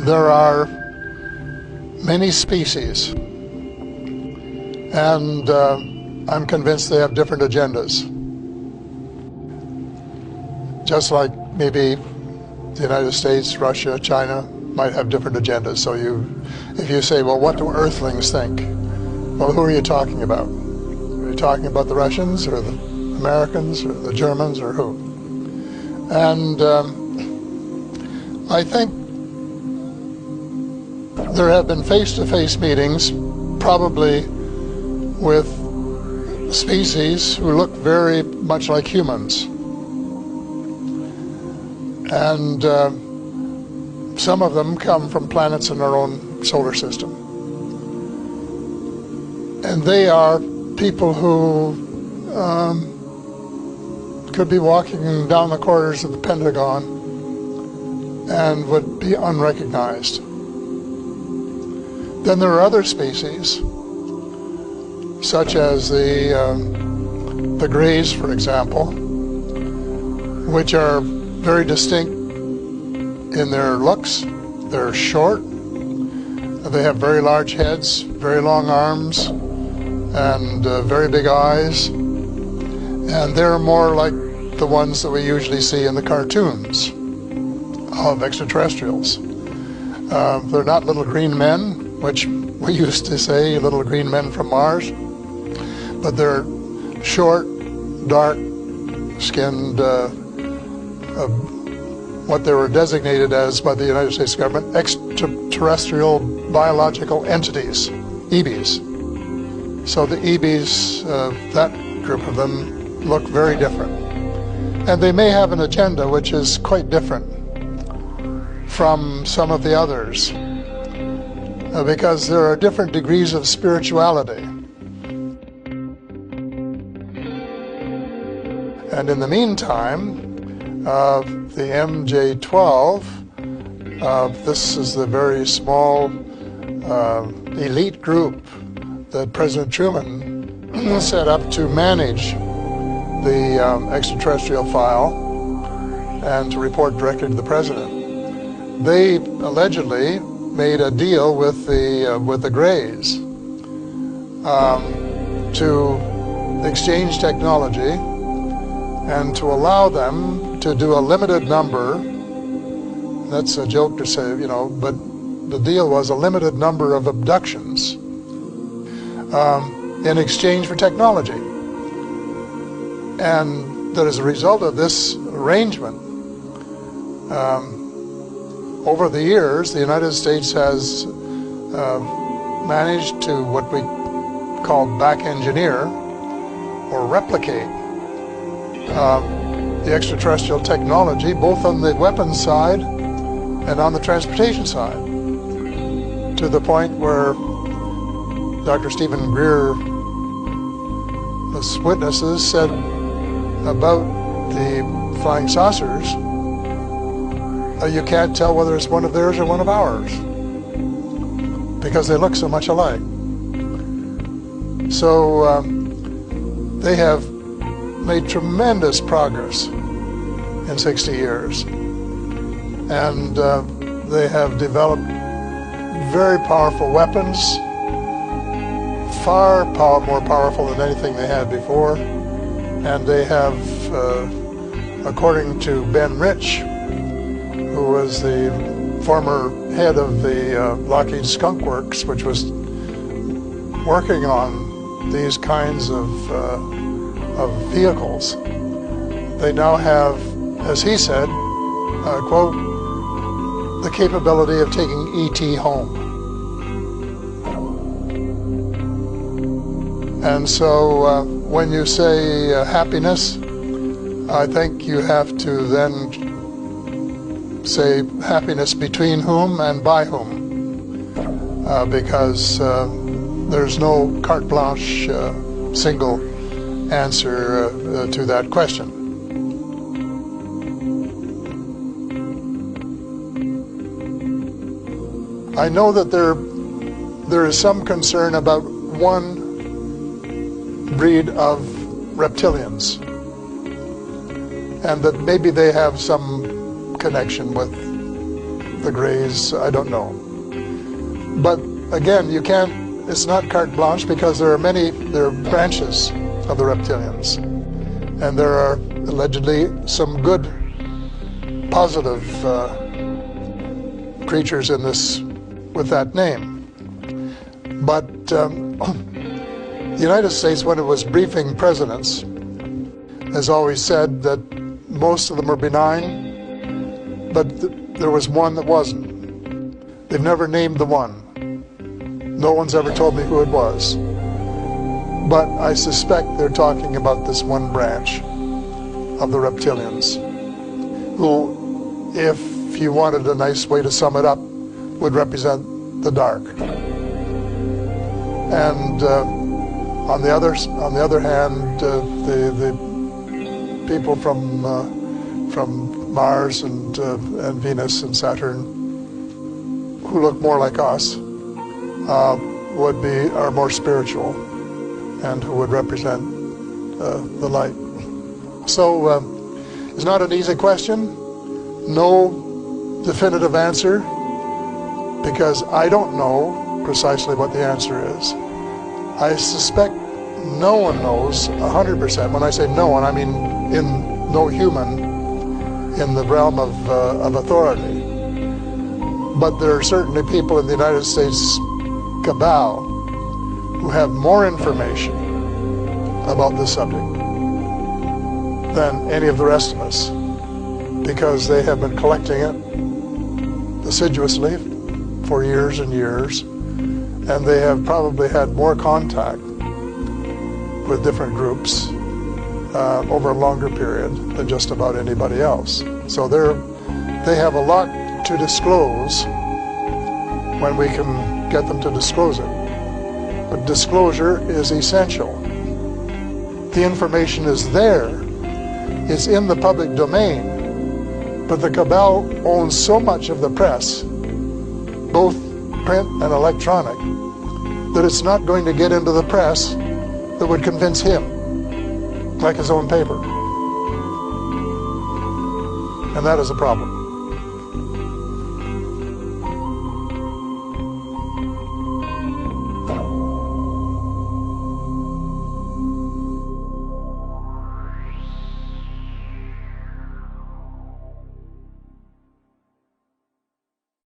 there are many species, and I'm convinced they have different agendas. Just like maybe the United States, Russia, China might have different agendas. So if you say, well, what do Earthlings think? Well, who are you talking about? Are you talking about the Russians or the Americans or the Germans or who? And I think there have been face-to-face meetings, probably with species who look very much like humans. And some of them come from planets in our own solar system. And they are people who could be walking down the corridors of the Pentagon and would be unrecognized. Then there are other species, such as the Greys, for example, which are very distinct in their looks. They're short, they have very large heads, very long arms, and very big eyes, and they're more like the ones that we usually see in the cartoons of extraterrestrials. They're not little green men, which we used to say, little green men from Mars, but they're short, dark-skinned, what they were designated as by the United States government, extraterrestrial biological entities, EBs. So the EBs, that group of them, look very different. And they may have an agenda which is quite different from some of the others, because there are different degrees of spirituality. And in the meantime, the MJ-12, this is the very small elite group that President Truman set up to manage the extraterrestrial file and to report directly to the president. They allegedly made a deal with the Greys to exchange technology and to allow them to do a limited number. That's a joke to say, you know, but the deal was a limited number of abductions in exchange for technology. And that as a result of this arrangement, over the years, the United States has managed to what we call back engineer or replicate the extraterrestrial technology, both on the weapons side and on the transportation side, to the point where Dr. Stephen Greer, the witnesses, said about the flying saucers, you can't tell whether it's one of theirs or one of ours, because they look so much alike. So they have made tremendous progress in 60 years. And they have developed very powerful weapons, far more powerful than anything they had before. And they have, according to Ben Rich, who was the former head of the Lockheed Skunk Works, which was working on these kinds of vehicles, they now have, as he said, quote, the capability of taking E.T. home. And so when you say happiness, I think you have to then say happiness between whom and by whom, because there's no carte blanche single answer to that question. I know that there is some concern about one breed of reptilians, and that maybe they have some connection with the Greys, I don't know. But again, you can't, it's not carte blanche, because there are branches of the reptilians. And there are allegedly some good, positive creatures in this with that name. But the United States, when it was briefing presidents, has always said that most of them are benign, but there was one that wasn't. They've never named the one. No one's ever told me who it was. But I suspect they're talking about this one branch of the reptilians, who, if you wanted a nice way to sum it up, would represent the dark. And on the other hand, the people from Mars and Venus and Saturn, who look more like us, are more spiritual, and who would represent the light. So it's not an easy question, no definitive answer, because I don't know precisely what the answer is. I suspect no one knows 100%. When I say no one, I mean no human in the realm of authority. But there are certainly people in the United States cabal who have more information about this subject than any of the rest of us, because they have been collecting it assiduously for years and years, and they have probably had more contact with different groups over a longer period than just about anybody else. So they have a lot to disclose when we can get them to disclose it. But disclosure is essential. The information is there. It's in the public domain. But the cabal owns so much of the press, both print and electronic, that it's not going to get into the press that would convince him, like his own paper. And that is a problem.